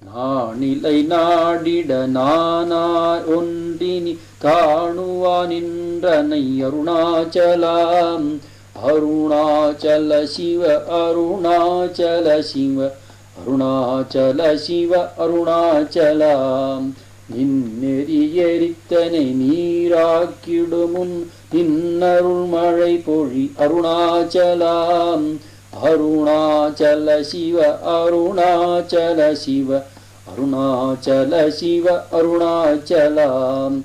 நானிலை நாடிட நானாய் ஒன்றினி காணுவா நின்றனை அருணாச்சலம். அருணாச்சல சிவ அருணாச்சல சிவ அருணாச்சல சிவ அருணாச்சலம். நின்னெறி எரித்தனை நீராக்கிடுமுன் நின்னருள் மழை பொழி அருணாச்சலம். அருணாச்சல சிவ அருணாச்சல சிவ அருணாச்சல சிவ அருணாச்சலம்.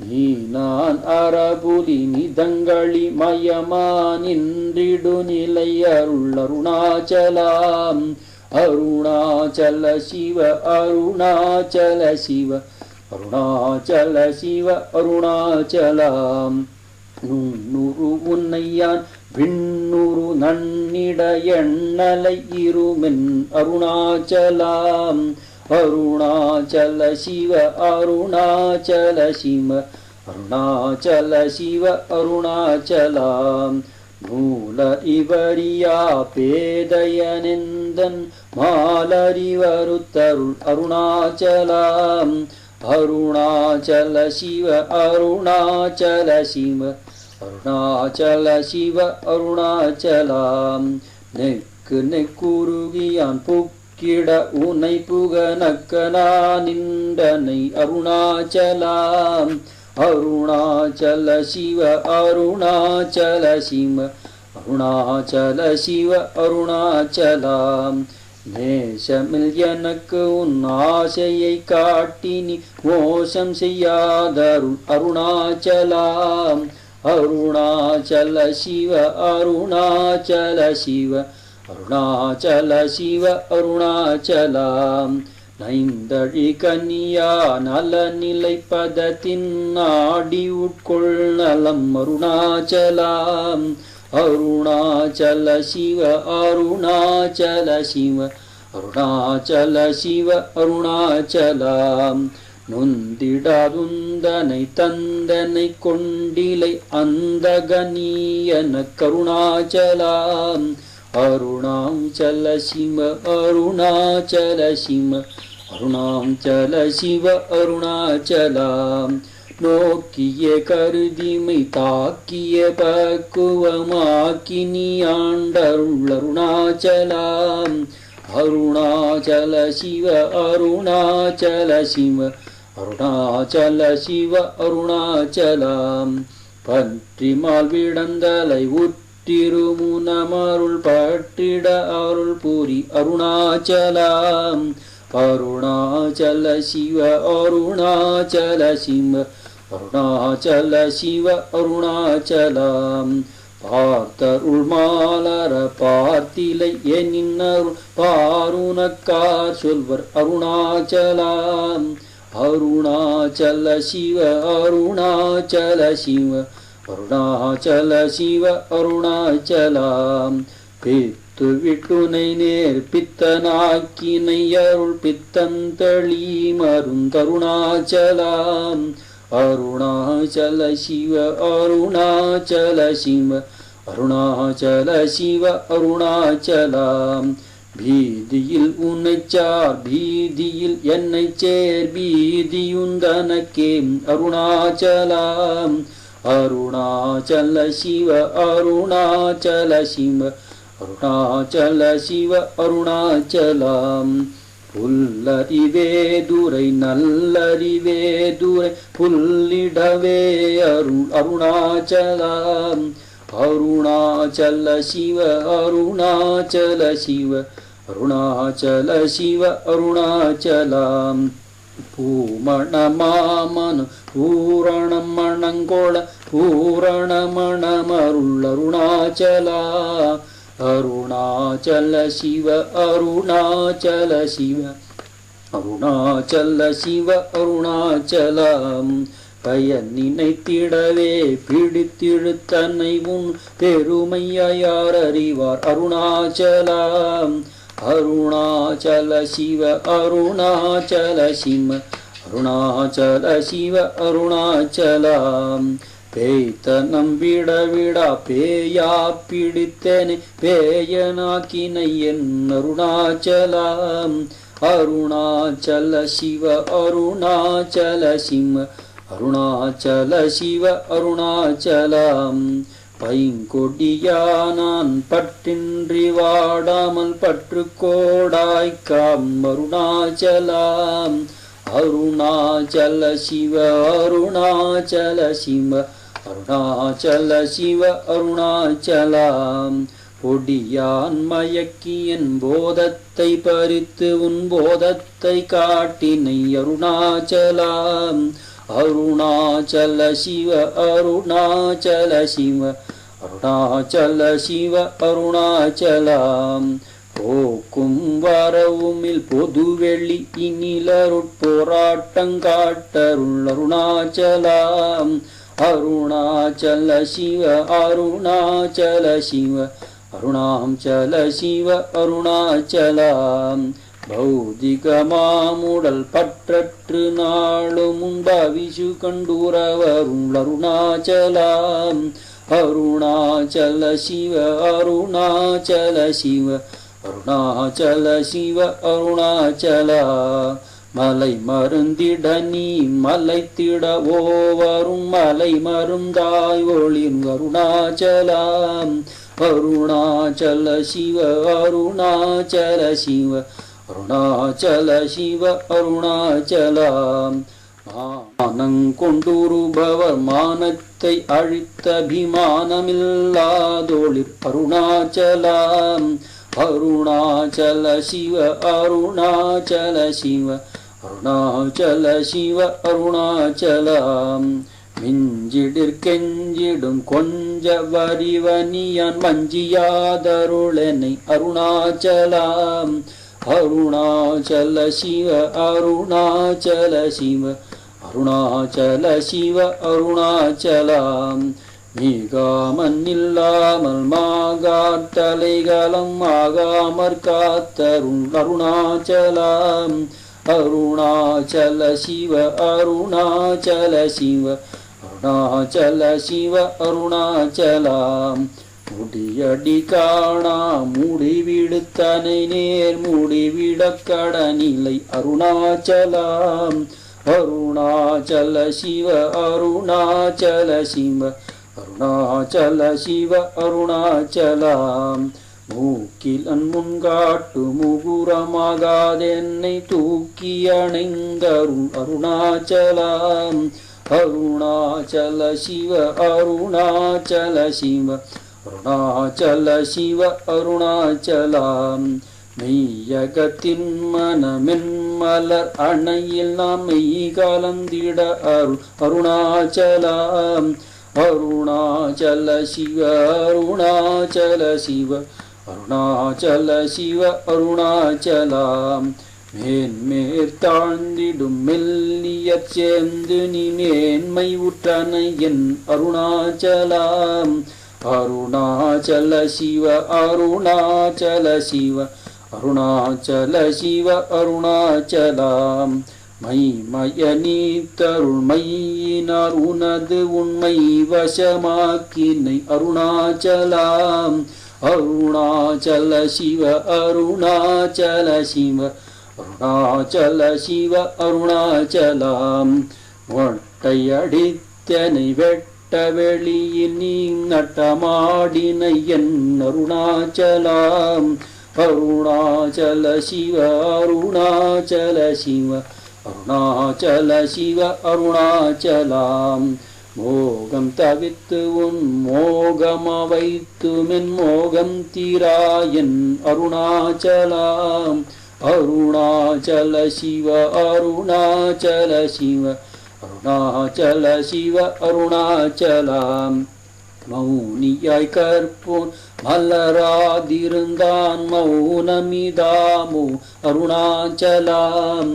நீ நான் அறபுலி நிதங்களி மயமா நின்றிடு நிலை அருள் அருணாச்சலம். அருணாச்சல சிவ அருணாச்சல சிவ அருணாச்சல சிவ அருணாச்சலம். நுண்ணுரு உன்னையான் விண்ணுரு நன்னிட எண்ணலை இருமென் அருணாச்சலம். அருணாச்சல சிவ அருணாச்சல சிவ அருணாச்சல சிவ அருணாச்சலம். நூலறிவறியா பேதையனெந்தன் மாலறிவருத்தருள் அருணாச்சலம். அருணாச்சல சிவ அருணாச்சல சிவ அருணாச்சல சிவ அருணாச்சலம். நெக்கு நெக்குருகியான் புக்கிட உனை புக நக்கனா நின்றனை அருணாச்சலம். அருணாச்சல சிவ அருணாச்சல சிவ அருணாச்சல சிவ அருணாச்சலம். நேசமில் எனக்கு உன் ஆசையை காட்டினி மோசம் செய்யாதருள் அருணாச்சலம். அருணாச்சல சிவ அருணாச்சல சிவ அருணாச்சல சிவ அருணாச்சலம். நைந்தழி கன்னியா நல நிலை பதத்தின் நாடி உட்கொள் நலம் அருணாச்சலம். அருணாச்சல சிவ அருணாச்சல சிவ அருணாச்சல சிவ அருணாச்சலம். நொந்திடாதுந்தனை தந்தனை கொண்டிலை அந்தகனியன கருணாச்சலம். அருணாச்சல சிவ அருணாச்சல சிவ அருணாச்சல சிவ அருணாச்சலம். நோக்கிய கருதிமை தாக்கிய பக்குவமாக்கினி ஆண்டருள் அருணாச்சலம். அருணாச்சல சிவ அருணாச்சல சிவ அருணாச்சல சிவ அருணாச்சலம். பற்றிமால் விடந்தலை உற்றிருமுனமருள் பற்றிட அருள் புரி அருணாச்சலம். அருணாச்சல சிவ அருணாச்சல சிவ அருணாச்சல சிவ அருணாச்சலம். பார்த்தருள் மாலர பார்த்திலை எனின்னருள் பாருனக்கார் சொல்வர் அருணாச்சலம். அருணாச்சல சிவ அருணாச்சல சிவ அருணாச்சல சிவ அருணாச்சலம். பித்து விட்டுனை நேர் பித்தனாக்கினை அருள் பித்தந்தளி மருந்தருணாச்சலம். அருணாச்சல சிவ அருணாச்சல சிவ அருணாச்சல சிவ அருணாச்சலம். பீதியில் உன்னைச்சார் பீதியில் என்னை சேர் பீதியுந்தனக்கே அருணாச்சலம். அருணாச்சல சிவ அருணாச்சல சிவ அருணாச்சல சிவ அருணாச்சலம். புல்லறிவேதுரை நல்லறிவேதுரை புல்லிடவே அருள் அருணாச்சலம். அருணாச்சல சிவ அருணாச்சல சிவ அருணாச்சல சிவ அருணாச்சலம். பூமணமாமனு பூரணம் மணங்கோள பூரணமணமருள் அருணாச்சலா. அருணாச்சல சிவ அருணாச்சல சிவ அருணாச்சல சிவ அருணாச்சலம். பயன் நினைத்திடவே பிடித்திழுத்தனை உன் பெருமையார் அறிவார் அருணாச்சலம். அருணாச்சல சிவ அருணாச்சல சிவ அருணாச்சல சிவ அருணாச்சலம். பேய்த்தனம் விட விடா பேயா பிடித்தனை பேயனாக்கினை என் அருணாச்சலம். அருணாச்சல சிவ அருணாச்சல சிவ அருணாச்சல சிவ அருணாச்சலம். பைங்கொடியானான் பற்றின்றி வாடாமல் பற்று கோடாய்க்காம் அருணாச்சலம். அருணாச்சல சிவ அருணாச்சல சிவ அருணாச்சல சிவ அருணாச்சலம். பொடியான் மயக்கியன் போதத்தை பறித்து உன் போதத்தை காட்டினை அருணாச்சலம். அருணாச்சல சிவ அருணாச்சல சிவ அருணாச்சல சிவ அருணாச்சலம். போக்கும் வரவுமில் பொதுவெளி இனிலருட்போராட்டங்காட்டருள் அருணாச்சலம். அருணாச்சல சிவ அருணாச்சல சிவ அருணாச்சல சிவ அருணாச்சலம். பௌதிகமாமுடல் பற்றற்று நாளும் பவிஷு கண்டுறவருள் அருணாச்சலம். அருணாச்சல சிவ அருணாச்சல சிவ அருணாச்சல சிவ அருணாச்சலம். மலை மருந்திட நீ மலைத்திட ஓவரும் மலை மருந்தாய் ஒளிர் அருணாச்சலம். அருணாச்சல சிவ அருணாச்சல சிவ அருணாச்சல சிவ அருணாச்சலம். மானங்கொண்டுருபவர் மானத்தை அழித்த அபிமானமில்லாதொளிர் அருணாச்சலம். அருணாச்சல சிவ அருணாச்சல சிவ அருணாச்சல சிவ அருணாச்சலம். மிஞ்சிடிற் கெஞ்சிடும் கொஞ்ச வரிவனியான் வஞ்சியாதருளனை அருணாச்சலம். அருணாச்சல சிவ அருணாச்சல சிவ அருணாச்சல சிவ அருணாச்சலம். மீகாமன் இல்லாமல் மாகாட்டலைகளம் ஆகாமற் காத்தருள் அருணாச்சலம். அருணாச்சல சிவ அருணாச்சல சிவ அருணாச்சல சிவ அருணாச்சலம். முடியடி காணா முடிவிடுத்தனை நேர் முடிவிடக் கடனில்லை அருணாச்சலம். அருணாச்சல சிவ அருணாச்சல சிவ அருணாச்சல சிவ அருணாச்சலம். மூக்கில் முன்காட்டு முகுரமாகாதென்னை தூக்கி அணைந்தருள் அருணாச்சலம். அருணாச்சல சிவ அருணாச்சல சிவ அருணாச்சல சிவ அருணாச்சலம். மெய்யகத்தின் மனமென் மலர் அணையில் நாம் மெய் கலந்திட அருணாச்சலம். அருணாச்சல சிவ அருணாச்சல சிவ அருணாச்சல சிவ அருணாச்சலம். மேன்மேற் தாழ்ந்திடும் மெல்லியற் சேர்ந்து நீ மேன்மை உற்றனை என் அருணாச்சலம். அருணாச்சல சிவ அருணாச்சல சிவ அருணாச்சல சிவ அருணாச்சலம். மைமய நீத்தருள் மையினார் உனது உண்மை வசமாக்கினை அருணாச்சலம். அருணாச்சல சிவ அருணாச்சல சிவ அருணாச்சல சிவ அருணாச்சலம். மொட்டையடித்தனை வெட்ட வெளியில் நீ நட்டமாடினை என் அருணாச்சலம். அருணாச்சல சிவ அருணாச்சல சிவ அருணாச்சல சிவ அருணாச்சலம். மோகம் தவித்து உன் மோகம வைத்து மென் மோகம் தீராயன் அருணாச்சலம். அருணாச்சல சிவ அருணாச்சல சிவ அருணாச்சல சிவ அருணாச்சலம். மௌனியாய் கற்போன் மலராதிருந்தான் மௌனமிதாமோ அருணாச்சலம்.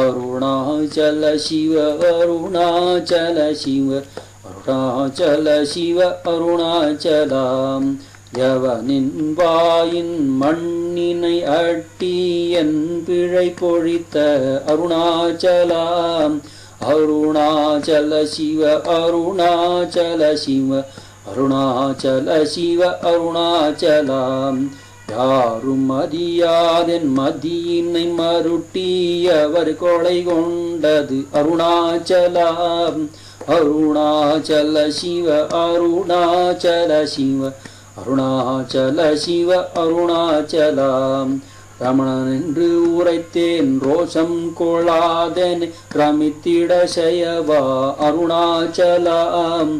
அருணாச்சல சிவ அருணாச்சல சிவ அருணாச்சல சிவ அருணாச்சலம். யவனின் வாயின் மண்ணினை அட்டி என் பிழை பொழித்த அருணாச்சலம். அருணாச்சல சிவ அருணாச்சல சிவ அருணாச்சல சிவ அருணாச்சலம். யாரும் அறியாதென் மதியினை மருட்டியவர் கொலை கொண்டது அருணாச்சலம். அருணாச்சல சிவ அருணாச்சல சிவ அருணாச்சல சிவ அருணாச்சலம். ரமணன் என்று உரைத்தேன் ரோஷம் கொள்ளாதென் ரமித்திட செய்யவா அருணாச்சலம்.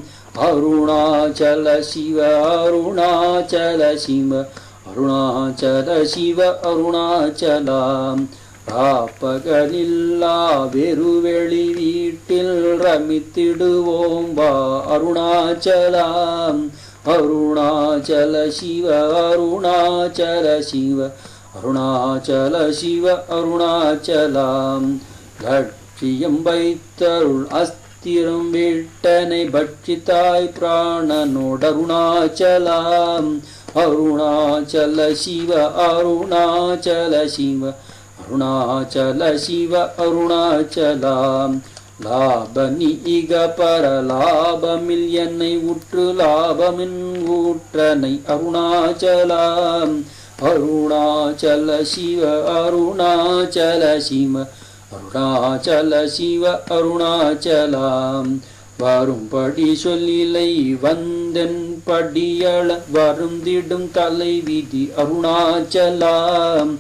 அருணாச்சல சிவ அருணாச்சல சிவ அருணாச்சல சிவ அருணாச்சலம். ராப்பகலில்லா வெறுவெளி வீட்டில் ரமித்திடுவோம் வா அருணாச்சலம். அருணாச்சல சிவ அருணாச்சல சிவ அருணாச்சல சிவ அருணாச்சலம். லட்சியம் வைத்தருள் அஸ்திரம் விட்டனை பட்சித்தாய் பிராணனோடு அருணாச்சலம். அருணாச்சல சிவ அருணாச்சல சிவ அருணாச்சல சிவ அருணாச்சலம். லாபனி இக பரலாபமில் என்னை உற்று லாபமின் ஊற்றனை அருணாச்சலம். அருணாச்சல சிவ அருணாச்சல சிவ அருணாச்சல சிவ அருணாச்சலம். வரும்படி சொல்லிலை வந்தன் படியள வருந்திடும் தலைவிதி அருணாச்சலம்.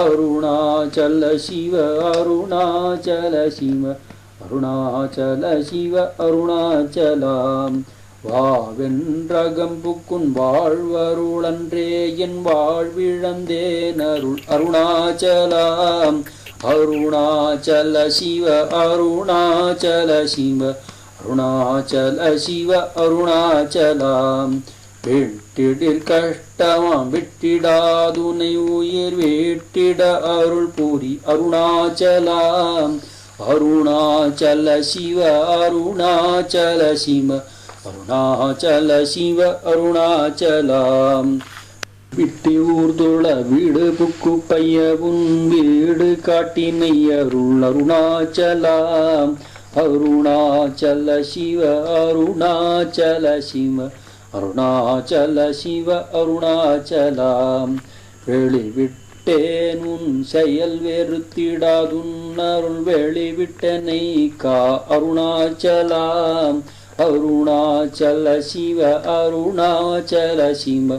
அருணாச்சல சிவ அருணாச்சல சிவ அருணாச்சல சிவ அருணாச்சலம். வாவென்றகம்புக்குன் வாழ்வருளன்றே என் வாழ்விழந்தேன் அருள் அருணாச்சலம். அருணாச்சல சிவ அருணாச்சல சிவ அருணாச்சல சிவ அருணாச்சலம். வெட்டிடில் கஷ்டமாம் விட்டிடாதுனை உயிர் வேட்டிட அருள் பூரி அருணாச்சலம். அருணாச்சல சிவ அருணாச்சல சிவ அருணாச்சல சிவ அருணாச்சலம். விட்டு ஊர்தோள வீடு புக்கு பையவும் வீடு காட்டினை அருள் அருணாச்சலம். அருணாச்சல சிவ அருணாச்சல சிவ அருணாச்சல சிவ அருணாச்சலம். வெளிவிட்டேன் உன் செயல் வெறுத்திடாதுன் அருள் வெளிவிட்டனை கா அருணாச்சலம். அருணாச்சல சிவ அருணாச்சல சிவ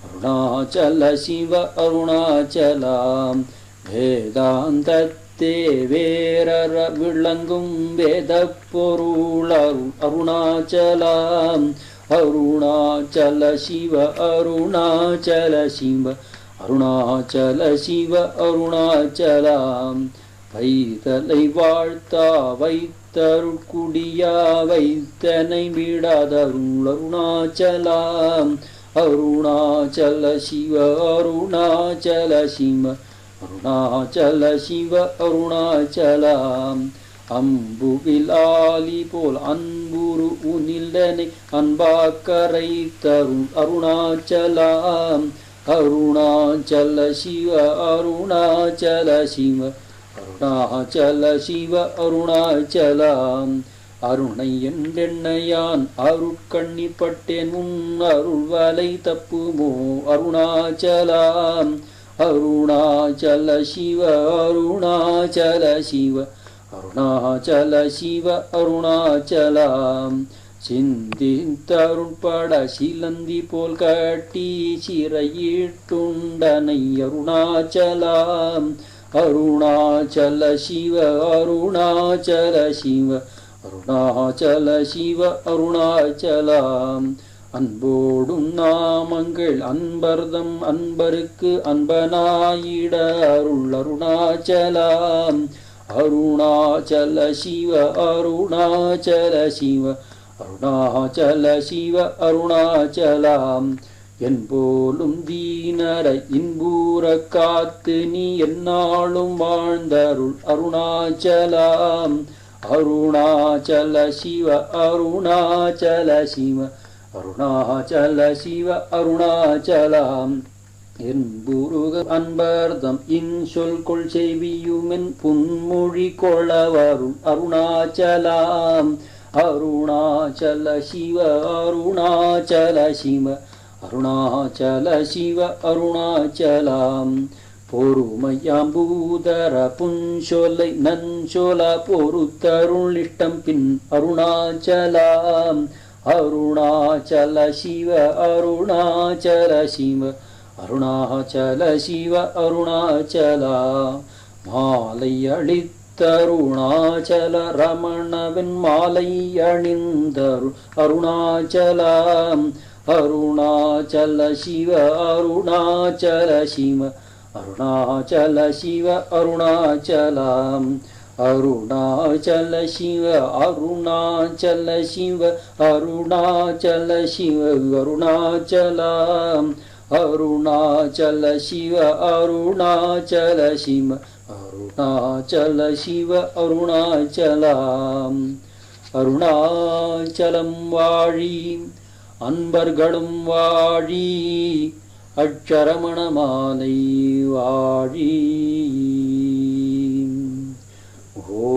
அருணாச்சல சிவ அருணாச்சலம். வேதாந்தத்தே வேரற விளங்கும் வேத பொருள் அருணாச்சலம். அருணாச்சல சிவ அருணாச்சல சிவ அருணாச்சல சிவ அருணாச்சலம். வைத்தலை வாழ்த்தா வைத்தருட்குடியா வைத்தனை விடாதருள் அருணாச்சலம். அருணாச்சல சிவ அருணாச்சல சிவ அருணாச்சல சிவ அருணாச்சலம். அம்புவில் ஆலி போல் அன்புரு உனில்தனை அன்பாக்கரை தருள் அருணாச்சலம். அருணாச்சல சிவ அருணாச்சல சிவ அருணாச்சல சிவ அருணாச்சலம். அருணை என்றெண்ணையான் அருட்கண்ணி பட்டேன் உன் அருள் வலை தப்புமோ அருணாச்சலம். அருணாச்சல சிவ அருணாச்சல சிவ அருணாச்சல சிவ அருணாச்சலம். சிந்தித்தருட்பட சிலந்தி போல் கட்டி சிறையிட்டுண்டனை அருணாச்சலம். அருணாச்சல சிவ அருணாச்சல சிவ அருணாச்சல சிவ அருணாச்சலம். அன்போடும் நாமங்கள் அன்பர்தம் அன்பருக்கு அன்பனாயிட அருள் அருணாச்சலம். அருணாச்சல சிவ அருணாச்சல சிவ அருணாச்சல சிவ அருணாச்சலம். என் போலும் தீனரை இன்பூர காத்து நீ எந்நாளும் வாழ்ந்தருள் அருணாச்சலம். அருணாச்சல சிவ அருணாச்சல சிவ அருணாச்சல சிவ அருணாச்சலம். என் புருக அன்பர்தம் இன்சொல் கொள் செவியுமென் புன்மொழி கொளவருள் அருணாச்சலம். அருணாச்சல சிவ அருணாச்சல சிவ அருணாச்சல சிவ அருணாச்சலம் பொறுமையாம்பூதர புஞ்சொலை நஞ்சொலா பொறுத்தருளிஷ்டம் பின் அருணாச்சலம் அருணாச்சல சிவ அருணாச்சல சிவ அருணாச்சல சிவ அருணாச்சலா மாலை அளித்தருணாச்சல ரமணவின் மாலை அணிந்தரு அருணாச்சலம் அருணாச்சல சிவ அருணாச்சல சிவ அருணாச்சல சிவ அருணாச்சலம் அருணாச்சல சிவ அருணாச்சல சிவ அருணாச்சல சிவ அருணாச்சலம் அருணாச்சல சிவ அருணாச்சல சிவ அருணாச்சல சிவ அருணாச்சலம் அருணாச்சலம் வாழி அன்பர்களும் வாழி அட்சரமண மாலை வாழி ஓ